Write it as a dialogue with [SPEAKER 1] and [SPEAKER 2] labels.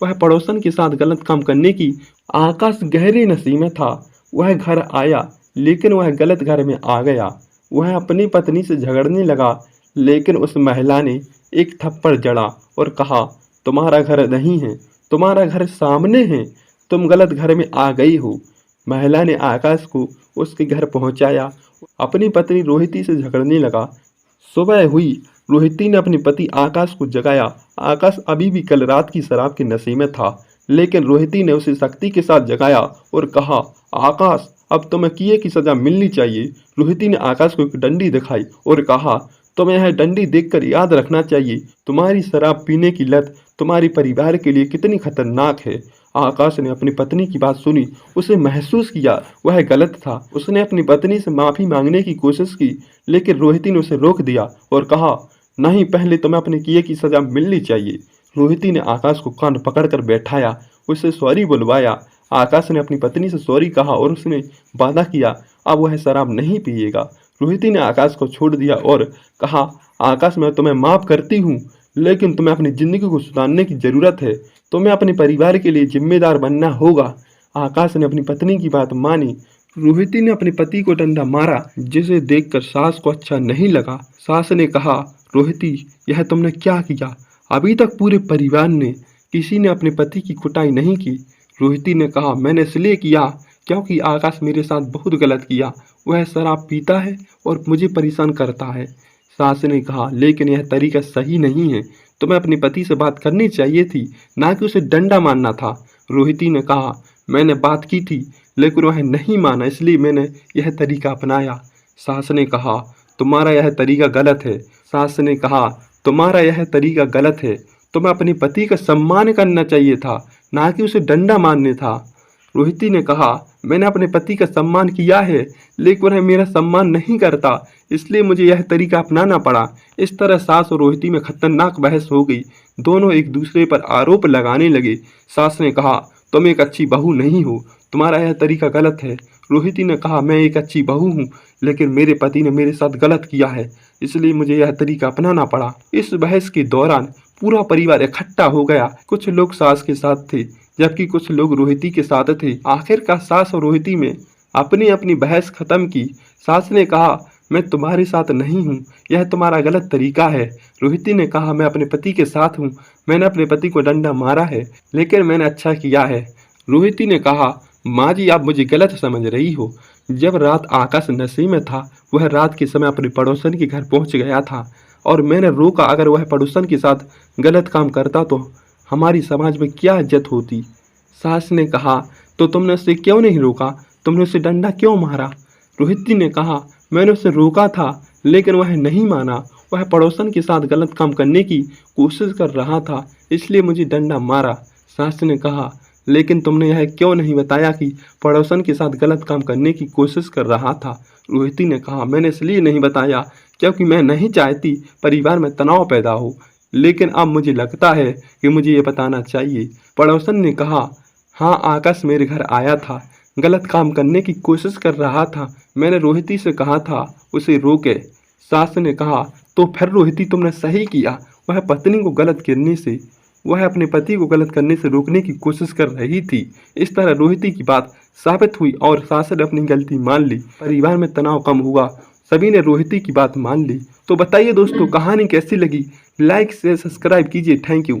[SPEAKER 1] वह पड़ोसन के साथ गलत काम करने की। आकाश गहरे नशे में था। वह घर आया लेकिन वह गलत घर में आ गया। वह अपनी पत्नी से झगड़ने लगा लेकिन उस महिला ने एक थप्पड़ जड़ा और कहा, तुम्हारा घर नहीं है, तुम्हारा घर सामने है, तुम गलत घर में आ गई हो। महिला ने आकाश को उसके घर पहुंचाया। अपनी पत्नी रोहिती से झगड़ने लगा। सुबह हुई। रोहिती ने अपने पति आकाश को जगाया। आकाश अभी भी कल रात की शराब के नशे में था लेकिन रोहिती ने उसे सख्ती के साथ जगाया और कहा, आकाश अब तुम्हें किए की सजा मिलनी चाहिए। रोहिती ने आकाश को एक डंडी दिखाई और कहा, तुम्हें यह डंडी देखकर याद रखना चाहिए तुम्हारी शराब पीने की लत तुम्हारे परिवार के लिए कितनी खतरनाक है। आकाश ने अपनी पत्नी की बात सुनी। उसे महसूस किया वह गलत था। उसने अपनी पत्नी से माफ़ी मांगने की कोशिश की लेकिन रोहिती ने उसे रोक दिया और कहा, नहीं, पहले तुम्हें अपने किए की सजा मिलनी चाहिए। रोहिती ने आकाश को कान पकड़कर बैठाया, उसे सॉरी बुलवाया। आकाश ने अपनी पत्नी से सॉरी कहा और उसने वादा किया अब वह शराब नहीं पिएगा। रोहिती ने आकाश को छोड़ दिया और कहा, आकाश मैं तुम्हें माफ़ करती हूँ लेकिन तुम्हें अपनी ज़िंदगी को सुधारने की ज़रूरत है। तुम्हें अपने परिवार के लिए जिम्मेदार बनना होगा। आकाश ने अपनी पत्नी की बात मानी। रोहिती ने अपने पति को डंडा मारा जिसे देखकर सास को अच्छा नहीं लगा। सास ने कहा, रोहिती यह तुमने क्या किया? अभी तक पूरे परिवार ने किसी ने अपने पति की कुटाई नहीं की। रोहिती ने कहा, मैंने इसलिए किया क्योंकि आकाश मेरे साथ बहुत गलत किया। वह शराब पीता है और मुझे परेशान करता है। सास ने कहा, लेकिन यह तरीका सही नहीं है। तुम्हें अपने पति से बात करनी चाहिए थी, ना कि उसे डंडा मारना था। रोहिती ने कहा, मैंने बात की थी लेकिन वह नहीं माना, इसलिए मैंने यह तरीका अपनाया। सास ने कहा, तुम्हारा यह तरीका गलत है। सास ने कहा, तुम्हारा यह तरीका गलत है। तुम्हें अपने पति का सम्मान करना चाहिए था, ना कि उसे डंडा मारने था। रोहिती ने कहा, मैंने अपने पति का सम्मान किया है लेकिन वह मेरा सम्मान नहीं करता, इसलिए मुझे यह तरीका अपनाना पड़ा। इस तरह सास और रोहिती में खतरनाक बहस हो गई। दोनों एक दूसरे पर आरोप लगाने लगे। सास ने कहा, तुम एक अच्छी बहू नहीं हो, तुम्हारा यह तरीका गलत है। रोहिती ने कहा, मैं एक अच्छी बहू हूँ लेकिन मेरे पति ने मेरे साथ गलत किया है, इसलिए मुझे यह तरीका अपनाना पड़ा। इस बहस के दौरान पूरा परिवार इकट्ठा हो गया। कुछ लोग सास के साथ थे जबकि कुछ लोग रोहिती के साथ थे। आखिरकार सास और रोहिती में अपनी अपनी बहस खत्म की। सास ने कहा, मैं तुम्हारे साथ नहीं हूँ, यह तुम्हारा गलत तरीका है। रोहिती ने कहा, मैं अपने पति के साथ हूँ, मैंने अपने पति को डंडा मारा है लेकिन मैंने अच्छा किया है। रोहिती ने कहा, माँ जी आप मुझे गलत समझ रही हो। जब रात आकाश नशे में था वह रात के समय अपने पड़ोसन के घर पहुँच गया था और मैंने रोका। अगर वह पड़ोसन के साथ गलत काम करता तो हमारी समाज में क्या इज्जत होती। सास ने कहा, तो तुमने उसे क्यों नहीं रोका? तुमने उसे डंडा क्यों मारा? रोहिती ने कहा, मैंने उसे रोका था लेकिन वह नहीं माना। वह पड़ोसन के साथ गलत काम करने की कोशिश कर रहा था, इसलिए मुझे डंडा मारा। सास ने कहा, लेकिन तुमने यह क्यों नहीं बताया कि पड़ोसन के साथ गलत काम करने की कोशिश कर रहा था? रोहिती ने कहा, मैंने इसलिए नहीं बताया क्योंकि मैं नहीं चाहती परिवार में तनाव पैदा हो, लेकिन अब मुझे लगता है कि मुझे ये बताना चाहिए। पड़ोसन ने कहा, हाँ आकाश मेरे घर आया था, गलत काम करने की कोशिश कर रहा था, मैंने रोहिती से कहा था उसे रोके। सास ने कहा, तो फिर रोहिती तुमने सही किया। वह पत्नी को गलत करने से वह अपने पति को गलत करने से रोकने की कोशिश कर रही थी। इस तरह रोहिती की बात साबित हुई और सास ने अपनी गलती मान ली। परिवार में तनाव कम हुआ, सभी ने रोहिती की बात मान ली। तो बताइए दोस्तों, कहानी कैसी लगी? लाइक शेयर सब्सक्राइब कीजिए। Thank you.